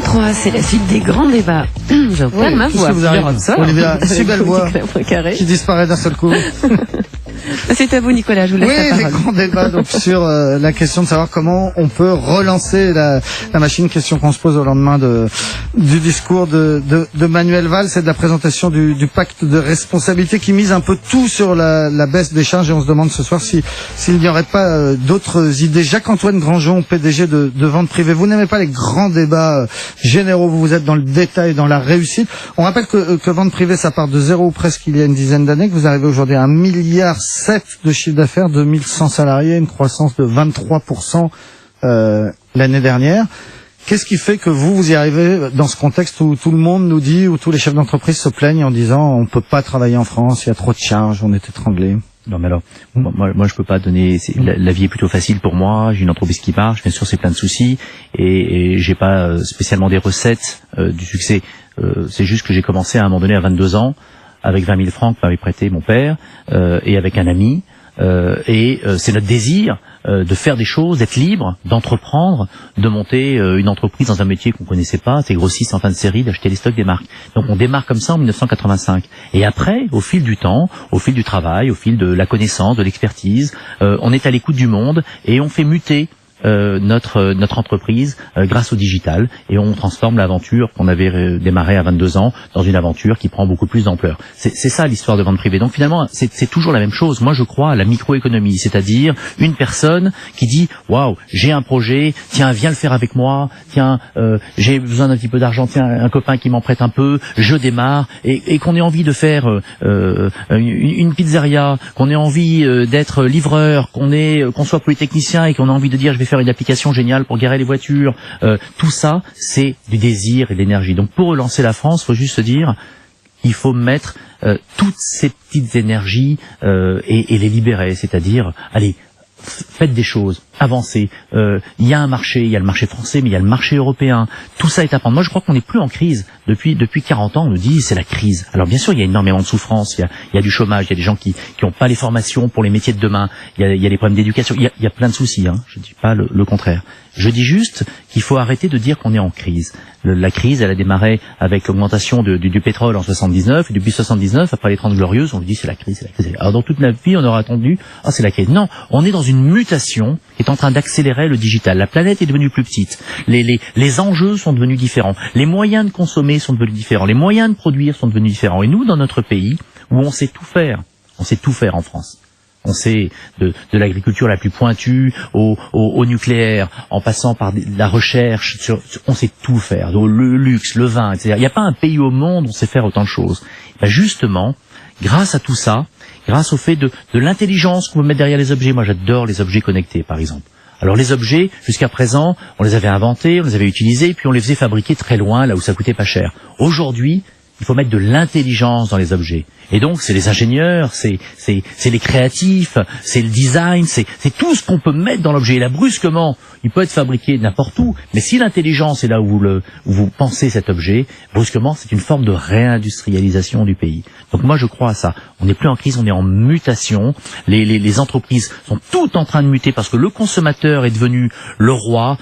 20h33, c'est la suite des grands débats. Je perds ma voix. Vous arrive, Olivia, si belle voix qui disparaît d'un seul coup. C'est à vous, Nicolas, je vous laisse la parole. Oui, les grands débats donc, sur la question de savoir comment on peut relancer la machine. Question qu'on se pose au lendemain du discours de Manuel Valls et de la présentation du pacte de responsabilité qui mise un peu tout sur la baisse des charges. Et on se demande ce soir s'il n'y aurait pas d'autres idées. Jacques-Antoine Grandjean, PDG de Vente Privée. Vous n'aimez pas les grands débats généraux, vous êtes dans le détail, dans la réussite. On rappelle que Vente Privée, ça part de zéro ou presque il y a une dizaine d'années, que vous arrivez aujourd'hui à 1,7 milliard de chiffre d'affaires, 2100 salariés, une croissance de 23% l'année dernière. Qu'est-ce qui fait que vous y arrivez dans ce contexte où tout le monde nous dit, où tous les chefs d'entreprise se plaignent en disant on peut pas travailler en France, il y a trop de charges, on est étranglé? Non mais alors, moi je peux pas donner. La vie est plutôt facile pour moi. J'ai une entreprise qui marche, bien sûr c'est plein de soucis et j'ai pas spécialement des recettes du succès. C'est juste que j'ai commencé à un moment donné à 22 ans avec 20 000 francs que m'avait prêté mon père et avec un ami. C'est notre désir de faire des choses, d'être libre, d'entreprendre, de monter une entreprise dans un métier qu'on connaissait pas, c'est grossiste en fin de série, d'acheter les stocks des marques. Donc on démarre comme ça en 1985. Et après, au fil du temps, au fil du travail, au fil de la connaissance, de l'expertise, on est à l'écoute du monde et on fait muter notre entreprise grâce au digital et on transforme l'aventure qu'on avait démarrée à 22 ans dans une aventure qui prend beaucoup plus d'ampleur. C'est ça l'histoire de Vente Privée. Donc finalement, c'est toujours la même chose. Moi, je crois à la microéconomie, c'est-à-dire une personne qui dit waouh, j'ai un projet, tiens, viens le faire avec moi, tiens, j'ai besoin d'un petit peu d'argent, tiens, un copain qui m'en prête un peu, je démarre et qu'on ait envie de faire une pizzeria, qu'on ait envie d'être livreur, qu'on soit polytechnicien et qu'on a envie de dire je vais faire une application géniale pour garer les voitures. Tout ça, c'est du désir et de l'énergie. Donc pour relancer la France, il faut juste se dire, il faut mettre toutes ces petites énergies et les libérer. C'est-à-dire, allez, faites des choses, avancez. Il y a un marché, il y a le marché français, mais il y a le marché européen. Tout ça est à prendre. Moi, je crois qu'on n'est plus en crise. Depuis 40 ans, on nous dit c'est la crise. Alors bien sûr, il y a énormément de souffrance, il y a du chômage, il y a des gens qui n'ont pas les formations pour les métiers de demain, il y a les problèmes d'éducation, il y a plein de soucis. Je ne dis pas le contraire. Je dis juste qu'il faut arrêter de dire qu'on est en crise. La crise, elle a démarré avec l'augmentation du pétrole en 79, et depuis 79, après les 30 glorieuses, on nous dit c'est la crise, c'est la crise. Alors dans toute la vie, on aura attendu, c'est la crise. Non, on est dans une mutation qui est en train d'accélérer le digital. La planète est devenue plus petite. Les enjeux sont devenus différents. Les moyens de consommer sont devenus différents. Les moyens de produire sont devenus différents. Et nous, dans notre pays, où on sait tout faire en France. On sait de l'agriculture la plus pointue au nucléaire, en passant par la recherche, on sait tout faire, le luxe, le vin, etc. Il n'y a pas un pays au monde où on sait faire autant de choses. Justement, grâce à tout ça, grâce au fait de l'intelligence qu'on peut mettre derrière les objets, moi j'adore les objets connectés par exemple. Alors les objets, jusqu'à présent, on les avait inventés, on les avait utilisés, puis on les faisait fabriquer très loin, là où ça coûtait pas cher. Aujourd'hui, il faut mettre de l'intelligence dans les objets. Et donc, c'est les ingénieurs, c'est les créatifs, c'est le design, c'est tout ce qu'on peut mettre dans l'objet. Et là, brusquement, il peut être fabriqué n'importe où, mais si l'intelligence est là où vous pensez cet objet, brusquement, c'est une forme de réindustrialisation du pays. Donc moi, je crois à ça. On n'est plus en crise, on est en mutation. Les entreprises sont toutes en train de muter parce que le consommateur est devenu le roi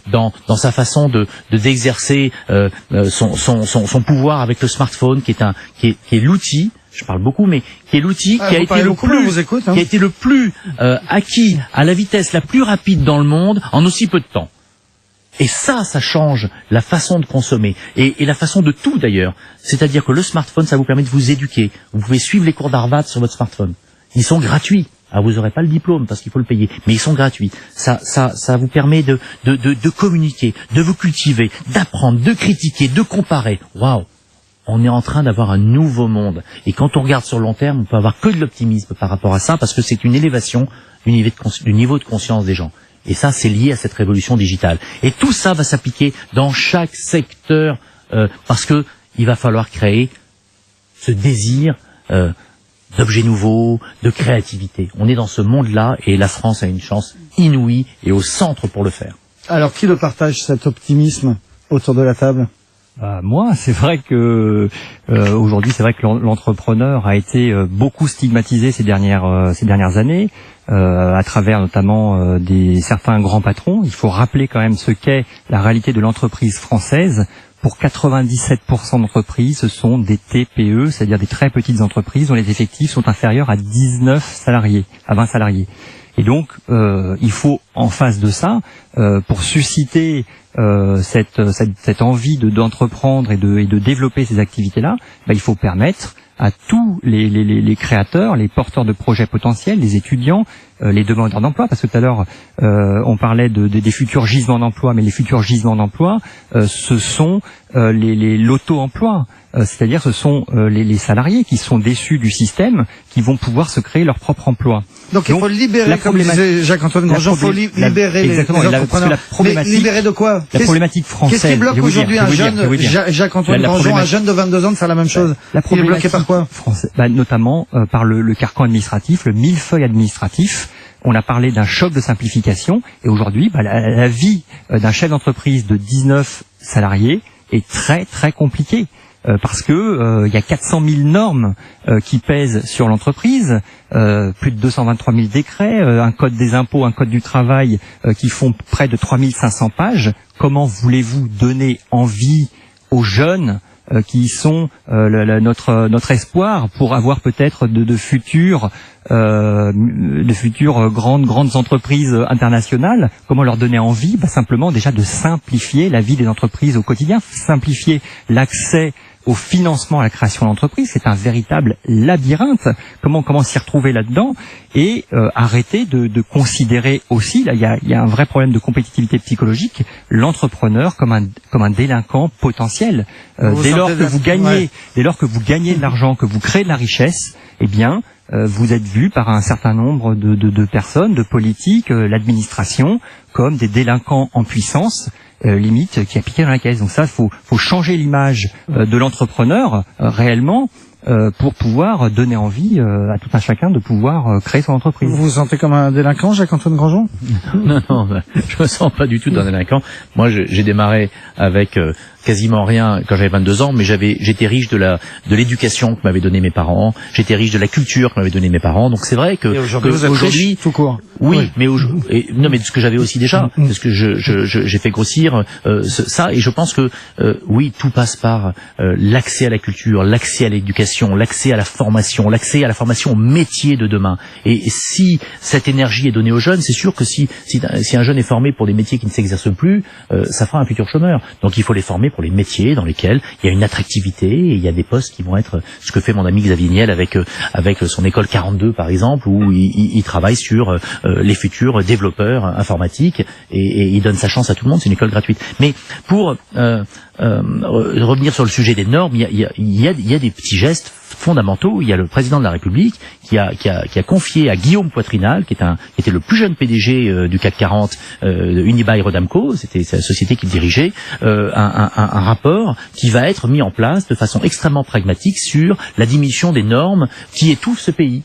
dans sa façon d'exercer son pouvoir avec le smartphone, qui est l'outil. Je parle beaucoup, mais qui est l'outil qui a été le plus acquis à la vitesse la plus rapide dans le monde en aussi peu de temps. Et ça change la façon de consommer et la façon de tout d'ailleurs. C'est-à-dire que le smartphone, ça vous permet de vous éduquer. Vous pouvez suivre les cours d'Harvard sur votre smartphone. Ils sont gratuits. Alors vous n'aurez pas le diplôme parce qu'il faut le payer, mais ils sont gratuits. Ça vous permet de communiquer, de vous cultiver, d'apprendre, de critiquer, de comparer. Waouh! On est en train d'avoir un nouveau monde. Et quand on regarde sur le long terme, on peut avoir que de l'optimisme par rapport à ça, parce que c'est une élévation du niveau de conscience des gens. Et ça, c'est lié à cette révolution digitale. Et tout ça va s'appliquer dans chaque secteur, parce que il va falloir créer ce désir d'objets nouveaux, de créativité. On est dans ce monde-là, et la France a une chance inouïe et au centre pour le faire. Alors, qui le partage, cet optimisme, autour de la table? Moi, c'est vrai que aujourd'hui, c'est vrai que l'entrepreneur a été beaucoup stigmatisé ces dernières années, à travers notamment certains grands patrons. Il faut rappeler quand même ce qu'est la réalité de l'entreprise française. Pour 97% d'entreprises, ce sont des TPE, c'est-à-dire des très petites entreprises dont les effectifs sont inférieurs à 19 salariés, à 20 salariés. Et donc, il faut en face de ça, pour susciter cette envie d'entreprendre et de développer ces activités-là, il faut permettre à tous les créateurs, les porteurs de projets potentiels, les étudiants, les demandeurs d'emploi, parce que tout à l'heure on parlait des futurs gisements d'emploi, mais les futurs gisements d'emploi, ce sont l'auto-emploi, c'est-à-dire ce sont les salariés qui sont déçus du système, qui vont pouvoir se créer leur propre emploi. Donc il faut libérer, comme disait Jacques-Antoine Grandjean, il faut libérer les entrepreneurs. Mais libérer de quoi? La problématique française. Qu'est-ce qui bloque aujourd'hui un jeune, Jacques-Antoine Grandjean, un jeune de 22 ans de faire la même chose? Il est bloqué par quoi? Notamment par le carcan administratif, le millefeuille administratif. On a parlé d'un choc de simplification, et aujourd'hui, la vie d'un chef d'entreprise de 19 salariés est très très compliquée. Parce que il y a 400 000 normes qui pèsent sur l'entreprise, plus de 223 000 décrets, un code des impôts, un code du travail qui font près de 3500 pages. Comment voulez-vous donner envie aux jeunes qui sont notre espoir pour avoir peut-être de futures grandes entreprises internationales? Comment leur donner envie? Simplement déjà de simplifier la vie des entreprises au quotidien, simplifier l'accès au financement, à la création d'entreprises. C'est un véritable labyrinthe. Comment s'y retrouver là-dedans? Et arrêter de considérer aussi, là il y a un vrai problème de compétitivité psychologique, l'entrepreneur comme un délinquant potentiel. Dès lors que vous gagnez de l'argent, que vous créez de la richesse, eh bien vous êtes vu par un certain nombre de personnes, de politiques, l'administration, comme des délinquants en puissance, limite qui a piqué dans la caisse. Donc ça, faut changer l'image de l'entrepreneur réellement, pour pouvoir donner envie à tout un chacun de pouvoir créer son entreprise. Vous vous sentez comme un délinquant, Jacques-Antoine Grandjean? Non, je me sens pas du tout d'un délinquant. Moi, j'ai démarré avec quasiment rien quand j'avais 22 ans, mais j'étais riche de l'éducation que m'avaient donné mes parents, j'étais riche de la culture que m'avaient donné mes parents. Donc c'est vrai que aujourd'hui, tout court. Oui, mais mais de ce que j'avais aussi déjà, parce que j'ai fait grossir ça, et je pense que oui, tout passe par l'accès à la culture, l'accès à l'éducation, l'accès à la formation au métier de demain. Et si cette énergie est donnée aux jeunes, c'est sûr que si un jeune est formé pour des métiers qui ne s'exercent plus, ça fera un futur chômeur. Donc il faut les former pour les métiers dans lesquels il y a une attractivité, et il y a des postes qui vont être ce que fait mon ami Xavier Niel avec son école 42 par exemple, où il travaille sur les futurs développeurs informatiques, et il donne sa chance à tout le monde. C'est une école gratuite. Mais pour revenir sur le sujet des normes, il y a des petits gestes fondamentaux. Il y a le président de la République qui a confié à Guillaume Poitrinal, qui était le plus jeune PDG du CAC 40, Unibail Rodamco, c'était la société qu'il dirigeait, un rapport qui va être mis en place de façon extrêmement pragmatique sur la diminution des normes qui étouffent ce pays.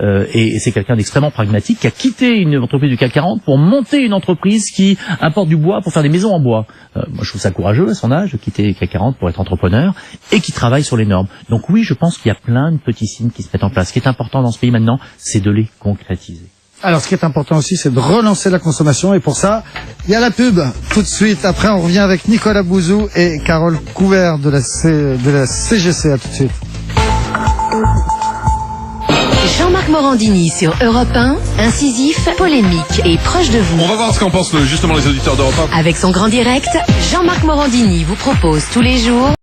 Et c'est quelqu'un d'extrêmement pragmatique qui a quitté une entreprise du CAC 40 pour monter une entreprise qui importe du bois pour faire des maisons en bois. Moi, je trouve ça courageux à son âge de quitter le CAC 40 pour être entrepreneur et qui travaille sur les normes. Donc oui, je pense qu'il y a plein de petits signes qui se mettent en place. Ce qui est important dans ce pays maintenant, c'est de les concrétiser. Alors, ce qui est important aussi, c'est de relancer la consommation, et pour ça, il y a la pub tout de suite. Après, on revient avec Nicolas Bouzou et Carole Couvert de la CGC. À tout de suite. Jean-Marc Morandini sur Europe 1, incisif, polémique et proche de vous. On va voir ce qu'en pensent justement les auditeurs d'Europe 1. Avec son grand direct, Jean-Marc Morandini vous propose tous les jours